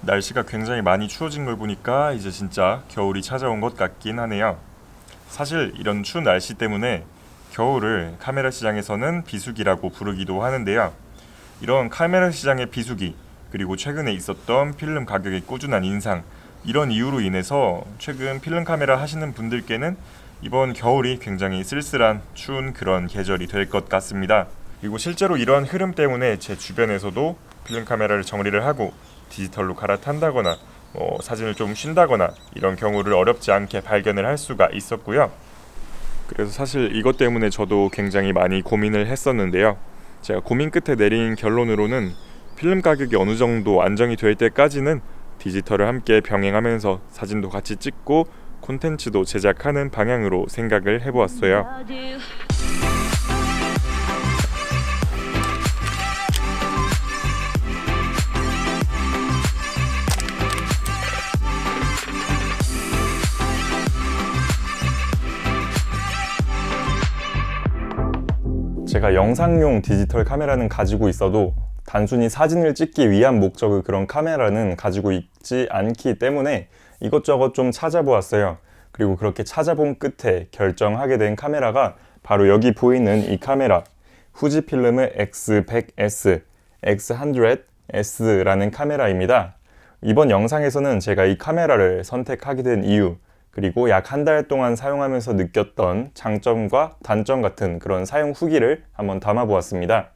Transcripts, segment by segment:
날씨가 굉장히 많이 추워진 걸 보니까 이제 진짜 겨울이 찾아온 것 같긴 하네요. 사실 이런 추운 날씨 때문에 겨울을 카메라 시장에서는 비수기라고 부르기도 하는데요. 이런 카메라 시장의 비수기, 그리고 최근에 있었던 필름 가격의 꾸준한 인상, 이런 이유로 인해서 최근 필름 카메라 하시는 분들께는 이번 겨울이 굉장히 쓸쓸한 추운 그런 계절이 될 것 같습니다. 그리고 실제로 이러한 흐름 때문에 제 주변에서도 필름 카메라를 정리를 하고 디지털로 갈아탄다거나 사진을 좀 쉰다거나 이런 경우를 어렵지 않게 발견을 할 수가 있었고요. 그래서 사실 이것 때문에 저도 굉장히 많이 고민을 했었는데요. 제가 고민 끝에 내린 결론으로는 필름 가격이 어느 정도 안정이 될 때까지는 디지털을 함께 병행하면서 사진도 같이 찍고 콘텐츠도 제작하는 방향으로 생각을 해보았어요. 제가 영상용 디지털 카메라는 가지고 있어도 단순히 사진을 찍기 위한 목적의 그런 카메라는 가지고 있지 않기 때문에 이것저것 좀 찾아보았어요. 그리고 그렇게 찾아본 끝에 결정하게 된 카메라가 바로 여기 보이는 이 카메라, 후지필름의 X100S, X100S라는 카메라입니다. 이번 영상에서는 제가 이 카메라를 선택하게 된 이유, 그리고 약 한 달 동안 사용하면서 느꼈던 장점과 단점 같은 그런 사용 후기를 한번 담아보았습니다.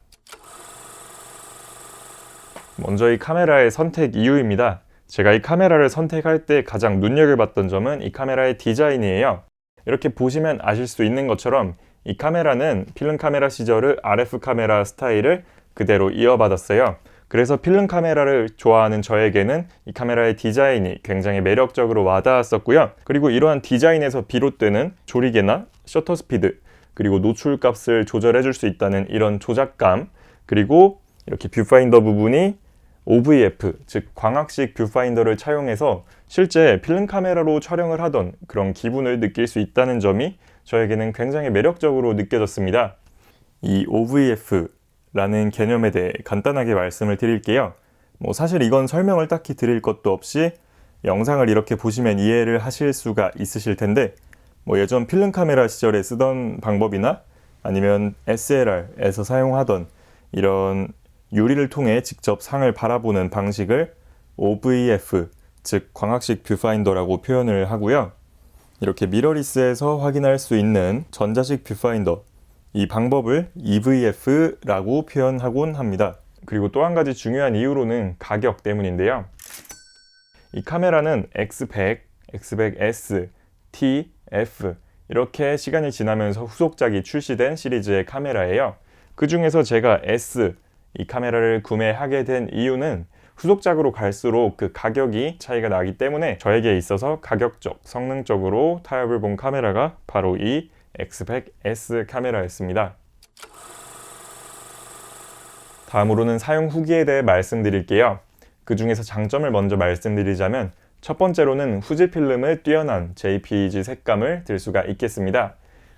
먼저 이 카메라의 선택 이유입니다. 제가 이 카메라를 선택할 때 가장 눈여겨봤던 점은 이 카메라의 디자인이에요. 이렇게 보시면 아실 수 있는 것처럼 이 카메라는 필름 카메라 시절의 RF 카메라 스타일을 그대로 이어받았어요. 그래서 필름 카메라를 좋아하는 저에게는 이 카메라의 디자인이 굉장히 매력적으로 와닿았었고요. 그리고 이러한 디자인에서 비롯되는 조리개나 셔터 스피드, 그리고 노출 값을 조절해 줄 수 있다는 이런 조작감, 그리고 이렇게 뷰파인더 부분이 OVF, 즉 광학식 뷰파인더를 차용해서 실제 필름 카메라로 촬영을 하던 그런 기분을 느낄 수 있다는 점이 저에게는 굉장히 매력적으로 느껴졌습니다. 이 OVF 라는 개념에 대해 간단하게 말씀을 드릴게요. 사실 이건 설명을 딱히 드릴 것도 없이 영상을 이렇게 보시면 이해를 하실 수가 있으실 텐데, 예전 필름 카메라 시절에 쓰던 방법이나 아니면 SLR에서 사용하던 이런 유리를 통해 직접 상을 바라보는 방식을 OVF, 즉 광학식 뷰파인더라고 표현을 하고요. 이렇게 미러리스에서 확인할 수 있는 전자식 뷰파인더, 이 방법을 EVF라고 표현하곤 합니다. 그리고 또 한 가지 중요한 이유로는 가격 때문인데요. 이 카메라는 X100, X100S, T, F 이렇게 시간이 지나면서 후속작이 출시된 시리즈의 카메라예요. 그 중에서 제가 S, 이 카메라를 구매하게 된 이유는 후속작으로 갈수록 그 가격이 차이가 나기 때문에 저에게 있어서 가격적, 성능적으로 타협을 본 카메라가 바로 이 X100S 카메라였습니다. 다음으로는 사용 후기에 대해 말씀드릴게요. 그 중에서 장점을 먼저 말씀드리자면 첫 번째로는 후지필름의 뛰어난 JPEG 색감을 들 수가 있겠습니다.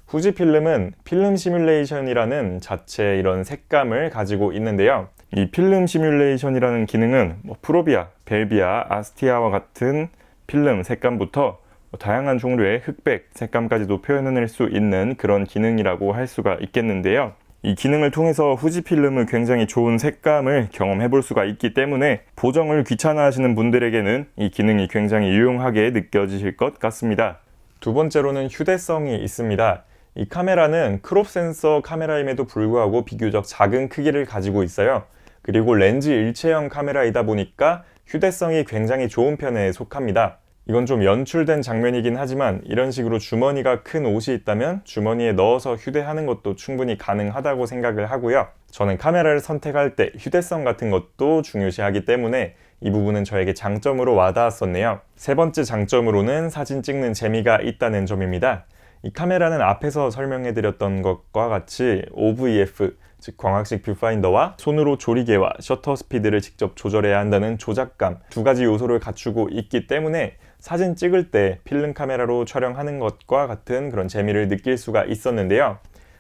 후지필름은 필름 시뮬레이션이라는 자체의 이런 색감을 가지고 있는데요. 이 필름 시뮬레이션이라는 기능은 프로비아, 벨비아, 아스티아와 같은 필름 색감부터 다양한 종류의 흑백 색감까지도 표현해낼 수 있는 그런 기능이라고 할 수가 있겠는데요. 이 기능을 통해서 후지필름의 굉장히 좋은 색감을 경험해 볼 수가 있기 때문에 보정을 귀찮아하시는 분들에게는 이 기능이 굉장히 유용하게 느껴지실 것 같습니다. 두 번째로는 휴대성이 있습니다. 이 카메라는 크롭 센서 카메라임에도 불구하고 비교적 작은 크기를 가지고 있어요. 그리고 렌즈 일체형 카메라이다 보니까 휴대성이 굉장히 좋은 편에 속합니다. 이건 좀 연출된 장면이긴 하지만 이런 식으로 주머니가 큰 옷이 있다면 주머니에 넣어서 휴대하는 것도 충분히 가능하다고 생각을 하고요. 저는 카메라를 선택할 때 휴대성 같은 것도 중요시하기 때문에 이 부분은 저에게 장점으로 와닿았었네요. 세 번째 장점으로는 사진 찍는 재미가 있다는 점입니다. 이 카메라는 앞에서 설명해드렸던 것과 같이 OVF, 즉 광학식 뷰파인더와 손으로 조리개와 셔터 스피드를 직접 조절해야 한다는 조작감, 두 가지 요소를 갖추고 있기 때문에 사진 찍을 때 필름 카메라로 촬영하는 것과 같은 그런 재미를 느낄 수가 있었는데요.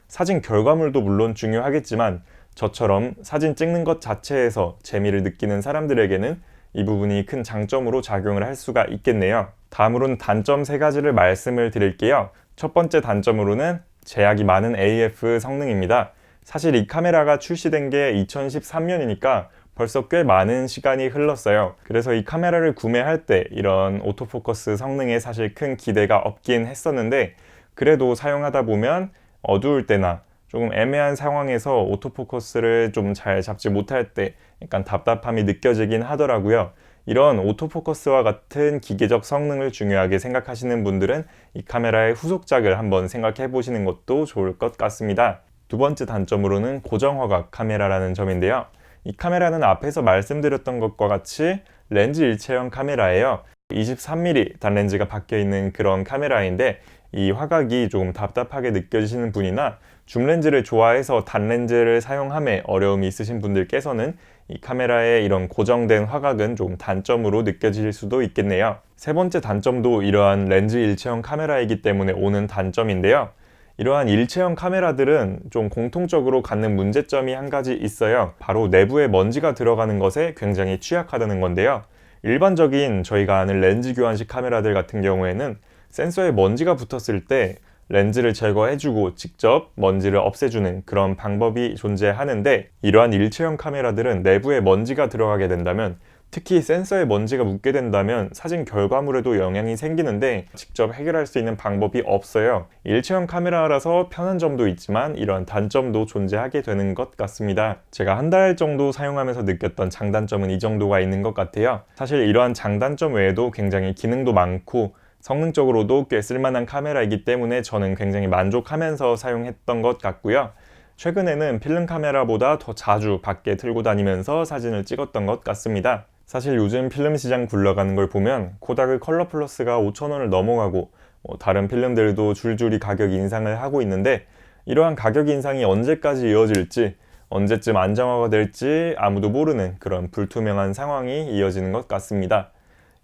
사진 결과물도 물론 중요하겠지만 저처럼 사진 찍는 것 자체에서 재미를 느끼는 사람들에게는 이 부분이 큰 장점으로 작용을 할 수가 있겠네요. 다음으로는 단점 3가지를 말씀을 드릴게요. 첫 번째 단점으로는 제약이 많은 AF 성능입니다. 사실 이 카메라가 출시된 게 2013년이니까 벌써 꽤 많은 시간이 흘렀어요. 그래서 이 카메라를 구매할 때 이런 오토포커스 성능에 사실 큰 기대가 없긴 했었는데, 그래도 사용하다 보면 어두울 때나 조금 애매한 상황에서 오토포커스를 좀 잘 잡지 못할 때 약간 답답함이 느껴지긴 하더라고요. 이런 오토포커스와 같은 기계적 성능을 중요하게 생각하시는 분들은 이 카메라의 후속작을 한번 생각해 보시는 것도 좋을 것 같습니다. 두 번째 단점으로는 고정화각 카메라라는 점인데요. 이 카메라는 앞에서 말씀드렸던 것과 같이 렌즈 일체형 카메라예요. 23mm 단렌즈가 박혀 있는 그런 카메라인데, 이 화각이 조금 답답하게 느껴지시는 분이나 줌렌즈를 좋아해서 단렌즈를 사용함에 어려움이 있으신 분들께서는 이 카메라의 이런 고정된 화각은 좀 단점으로 느껴질 수도 있겠네요. 세 번째 단점도 이러한 렌즈 일체형 카메라이기 때문에 오는 단점인데요. 이러한 일체형 카메라들은 좀 공통적으로 갖는 문제점이 한 가지 있어요. 바로 내부에 먼지가 들어가는 것에 굉장히 취약하다는 건데요. 일반적인 저희가 아는 렌즈 교환식 카메라들 같은 경우에는 센서에 먼지가 붙었을 때 렌즈를 제거해주고 직접 먼지를 없애주는 그런 방법이 존재하는데, 이러한 일체형 카메라들은 내부에 먼지가 들어가게 된다면, 특히 센서에 먼지가 묻게 된다면 사진 결과물에도 영향이 생기는데 직접 해결할 수 있는 방법이 없어요. 일체형 카메라라서 편한 점도 있지만 이런 단점도 존재하게 되는 것 같습니다. 제가 한 달 정도 사용하면서 느꼈던 장단점은 이 정도가 있는 것 같아요. 사실 이러한 장단점 외에도 굉장히 기능도 많고 성능적으로도 꽤 쓸만한 카메라이기 때문에 저는 굉장히 만족하면서 사용했던 것 같고요. 최근에는 필름 카메라보다 더 자주 밖에 들고 다니면서 사진을 찍었던 것 같습니다. 사실 요즘 필름 시장 굴러가는 걸 보면 코다크 컬러 플러스가 5,000원을 넘어가고 다른 필름들도 줄줄이 가격 인상을 하고 있는데, 이러한 가격 인상이 언제까지 이어질지, 언제쯤 안정화가 될지 아무도 모르는 그런 불투명한 상황이 이어지는 것 같습니다.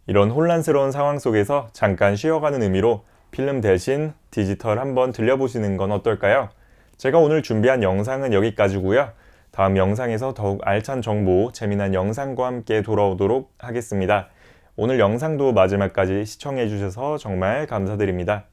이런 혼란스러운 상황 속에서 잠깐 쉬어가는 의미로 필름 대신 디지털 한번 들려보시는 건 어떨까요? 제가 오늘 준비한 영상은 여기까지고요. 다음 영상에서 더욱 알찬 정보, 재미난 영상과 함께 돌아오도록 하겠습니다. 오늘 영상도 마지막까지 시청해 주셔서 정말 감사드립니다.